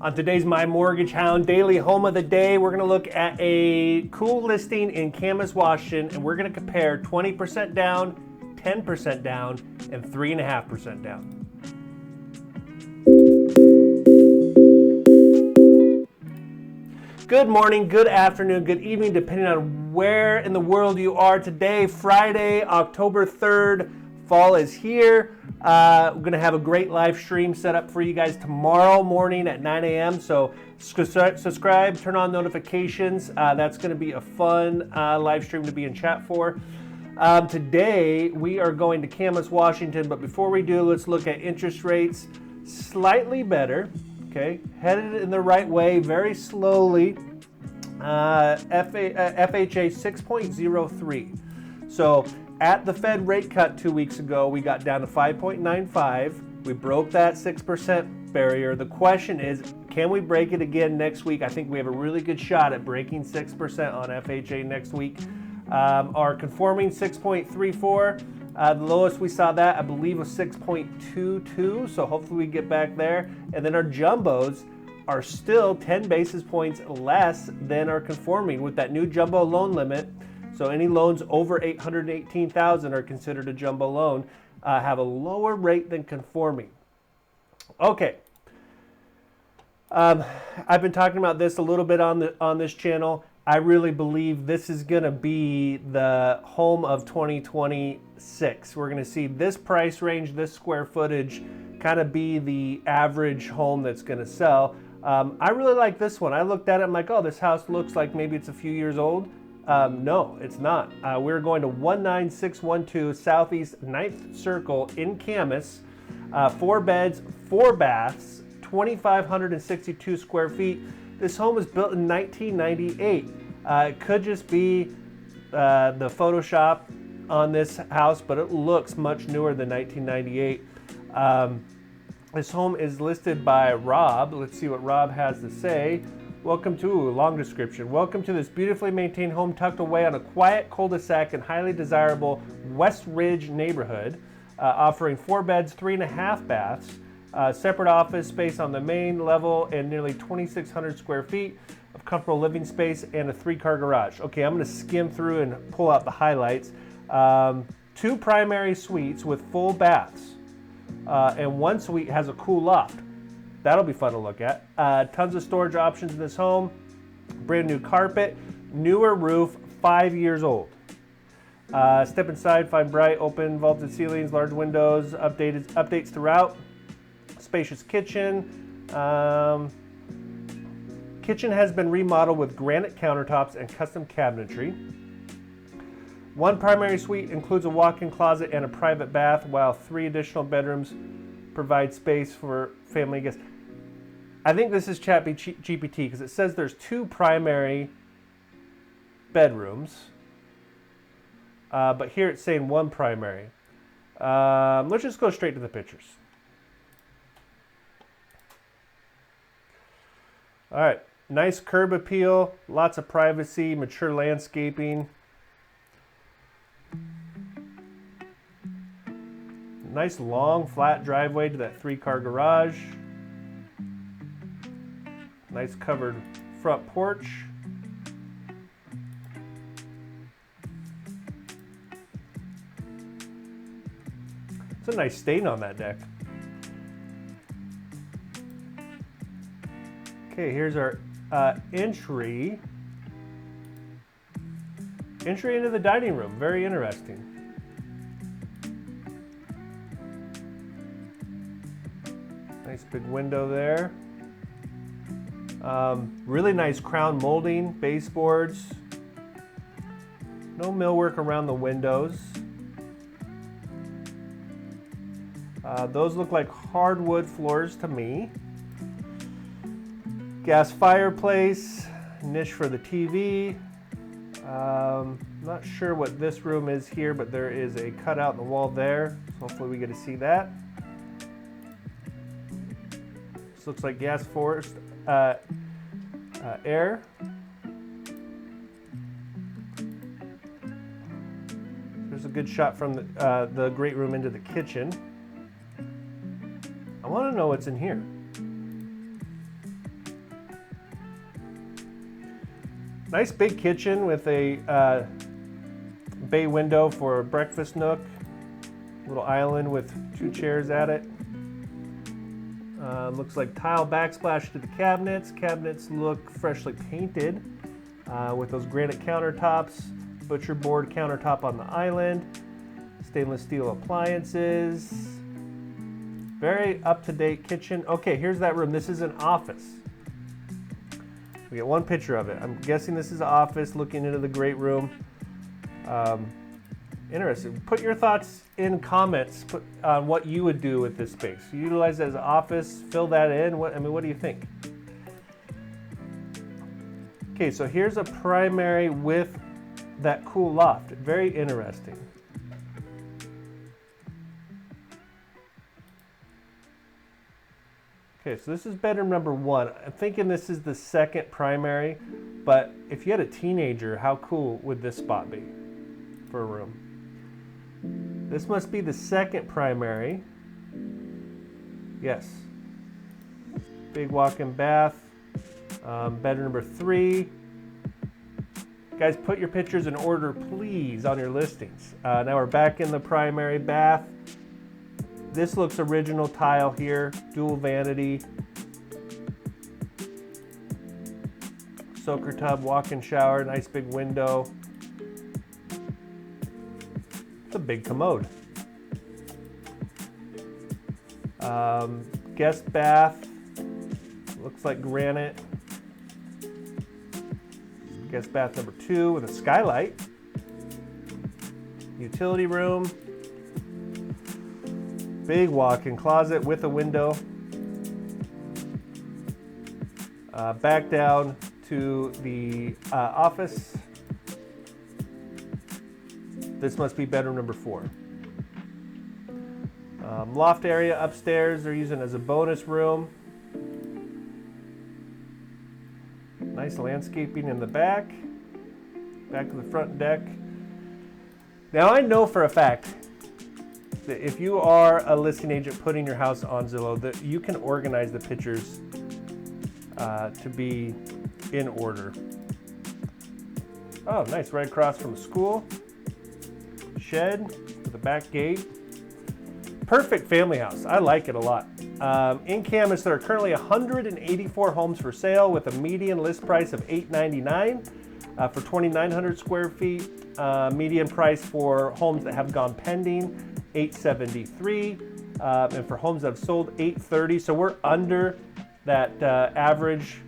On today's My Mortgage Hound Daily Home of the Day, we're going to look at a cool listing in Camas, Washington, and we're going to compare 20% down, 10% down, and 3.5% down. Good morning, good afternoon, good evening, depending on where in the world you are today. Friday, October 3rd, fall is here. We're going to have a great live stream set up for you guys tomorrow morning at 9 a.m. So subscribe, turn on notifications. That's going to be a fun live stream to be in chat for. Today, we are going to Camas, Washington. But before we do, let's look at interest rates. Slightly better, okay? Headed in the right way, very slowly. FHA 6.03. So at the Fed rate cut 2 weeks ago, we got down to 5.95. We broke that 6% barrier. The question is, can we break it again next week? I think we have a really good shot at breaking 6% on FHA next week. Our conforming 6.34. The lowest we saw that, I believe, was 6.22. So hopefully we get back there. And then our jumbos are still 10 basis points less than our conforming with that new jumbo loan limit. So any loans over $818,000 are considered a jumbo loan, have a lower rate than conforming. Okay. I've been talking about this a little bit on this channel. I really believe this is going to be the home of 2026. We're going to see this price range, this square footage, kind of be the average home that's going to sell. I really like this one. I looked at it, I'm like, oh, this house looks like maybe it's a few years old. No, it's not. We're going to 19612 Southeast 9th Circle in Camas. 4 beds, 4 baths, 2,562 square feet. This home was built in 1998. It could just be the Photoshop on this house, but it looks much newer than 1998. This home is listed by Rob. Let's see what Rob has to say. Welcome to a long description. Welcome to this beautifully maintained home tucked away on a quiet cul-de-sac and highly desirable West Ridge neighborhood, offering 4 beds, 3.5 baths, separate office space on the main level, and nearly 2,600 square feet of comfortable living space and a 3-car garage. Okay, I'm going to skim through and pull out the highlights. 2 primary suites with full baths, and 1 suite has a cool loft. That'll be fun to look at. Tons of storage options in this home. Brand new carpet, newer roof, 5 years old. Step inside, find bright, open, vaulted ceilings, large windows, updates throughout. Spacious kitchen. Kitchen has been remodeled with granite countertops and custom cabinetry. 1 primary suite includes a walk-in closet and a private bath, while 3 additional bedrooms provide space for family guests. I think this is ChatGPT because it says there's 2 primary bedrooms, but here it's saying 1 primary. Let's just go straight to the pictures. All right, nice curb appeal, lots of privacy, mature landscaping. Nice long flat driveway to that 3-car garage. Nice covered front porch. It's a nice stain on that deck. Okay, here's our entry into the dining room. Very interesting. Nice big window there. Really nice crown molding, baseboards. No millwork around the windows. Those look like hardwood floors to me. Gas fireplace, niche for the TV. Not sure what this room is here, but there is a cutout in the wall there. So hopefully we get to see that. This looks like gas forced air. There's a good shot from the great room into the kitchen. I want to know what's in here. Nice big kitchen with a bay window for a breakfast nook. Little island with 2 chairs at it. Looks like tile backsplash to the cabinets. Cabinets look freshly painted with those granite countertops. Butcher board countertop on the island. Stainless steel appliances. Very up-to-date kitchen. Okay, here's that room. This is an office. We get one picture of it. I'm guessing this is an office looking into the great room. Interesting. Put your thoughts in comments on what you would do with this space. Utilize it as an office, fill that in. What do you think? Okay, so here's a primary with that cool loft. Very interesting. Okay, so this is bedroom number 1. I'm thinking this is the second primary, but if you had a teenager, how cool would this spot be for a room? This must be the second primary. Yes. Big walk-in bath. Bedroom number 3. Guys, put your pictures in order, please, on your listings. Now we're back in the primary bath. This looks original tile here, dual vanity. Soaker tub, walk-in shower, nice big window. It's a big commode. Guest bath, looks like granite. Guest bath number 2 with a skylight. Utility room. Big walk-in closet with a window. Back down to the office. This must be bedroom number 4. Loft area upstairs they're using as a bonus room. Nice landscaping in the back. Back to the front deck. Now I know for a fact that if you are a listing agent putting your house on Zillow, that you can organize the pictures to be in order. Oh, nice, right across from a school. Shed with a back gate. Perfect family house. I like it a lot. In Camas, there are currently 184 homes for sale with a median list price of $899 for 2,900 square feet. Median price for homes that have gone pending, $873, and for homes that have sold, $830. So we're under that average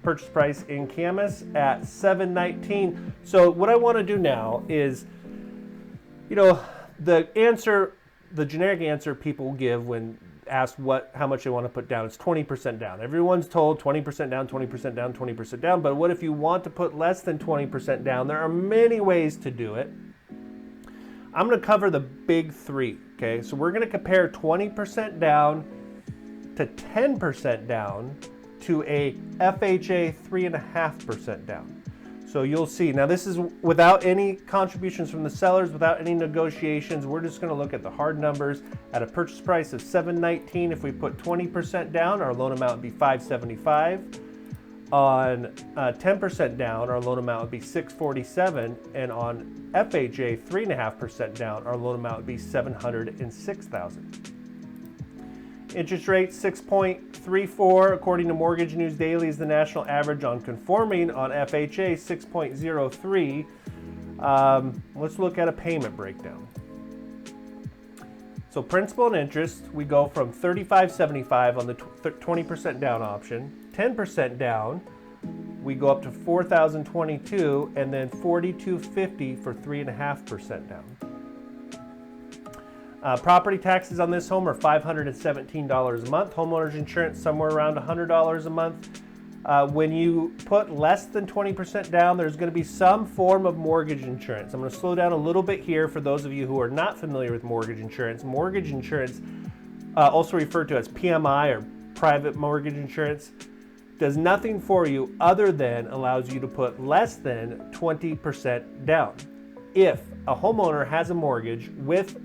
purchase price in Camas at $719. So what I want to do now is, the generic answer people give when asked how much they want to put down, it's 20% down. Everyone's told 20% down, 20% down, 20% down. But what if you want to put less than 20% down? There are many ways to do it. I'm going to cover the big 3. Okay, so we're going to compare 20% down to 10% down to a FHA 3.5% down. So you'll see. Now this is without any contributions from the sellers, without any negotiations. We're just going to look at the hard numbers. At a purchase price of $719, if we put 20% down, our loan amount would be $575. On 10% down, our loan amount would be $647, and on FHA 3.5% down, our loan amount would be $706,000. Interest rate 6.34, according to Mortgage News Daily, is the national average on conforming. On FHA 6.03. Let's look at a payment breakdown. So principal and interest, we go from $35.75 on the 20% down option. 10% down, we go up to $4,022, and then $4,250 for 3.5% down. Property taxes on this home are $517 a month. Homeowners insurance somewhere around $100 a month. When you put less than 20% down, there's going to be some form of mortgage insurance. I'm going to slow down a little bit here for those of you who are not familiar with mortgage insurance. Mortgage insurance, also referred to as PMI or private mortgage insurance, does nothing for you other than allows you to put less than 20% down. If a homeowner has a mortgage with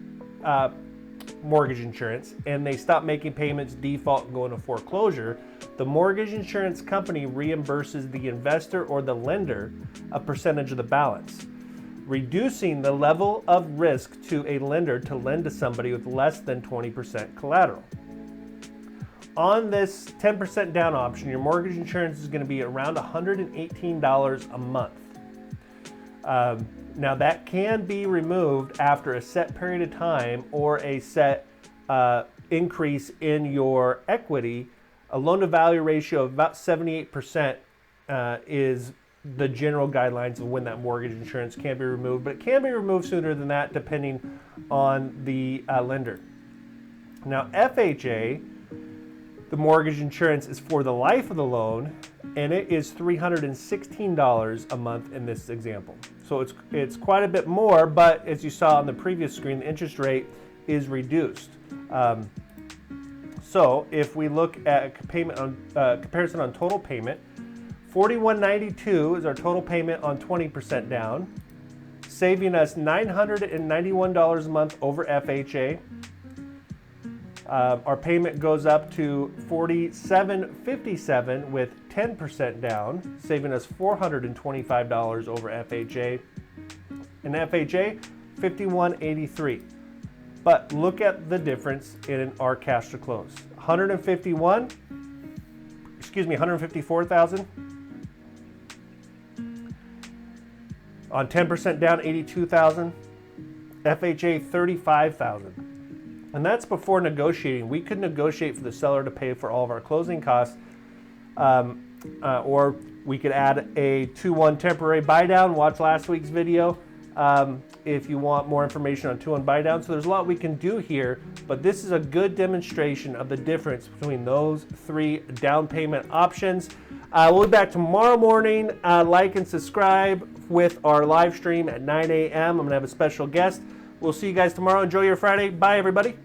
mortgage insurance and they stop making payments, default, and go into foreclosure, the mortgage insurance company reimburses the investor or the lender a percentage of the balance, reducing the level of risk to a lender to lend to somebody with less than 20% collateral. On this 10% down option, your mortgage insurance is going to be around $118 a month. Now that can be removed after a set period of time or a set increase in your equity. A loan-to-value ratio of about 78% is the general guidelines of when that mortgage insurance can be removed, but it can be removed sooner than that depending on the lender. Now FHA, the mortgage insurance is for the life of the loan, and it is $316 a month in this example. So it's quite a bit more, but as you saw on the previous screen, the interest rate is reduced. So if we look at a payment on comparison on total payment, $41.92 is our total payment on 20% down, saving us $991 a month over FHA. Our payment goes up to $47.57 with 10% down, saving us $425 over FHA. And FHA, $51.83. But look at the difference in our cash to close. $154,000. On 10% down, $82,000. FHA, $35,000. And that's before negotiating. We could negotiate for the seller to pay for all of our closing costs, or we could add a 2-1 temporary buy down. Watch last week's video if you want more information on 2-1 buy down. So there's a lot we can do here, but this is a good demonstration of the difference between those three down payment options. We'll be back tomorrow morning. Like and subscribe with our live stream at 9 a.m. I'm going to have a special guest. We'll see you guys tomorrow. Enjoy your Friday. Bye, everybody.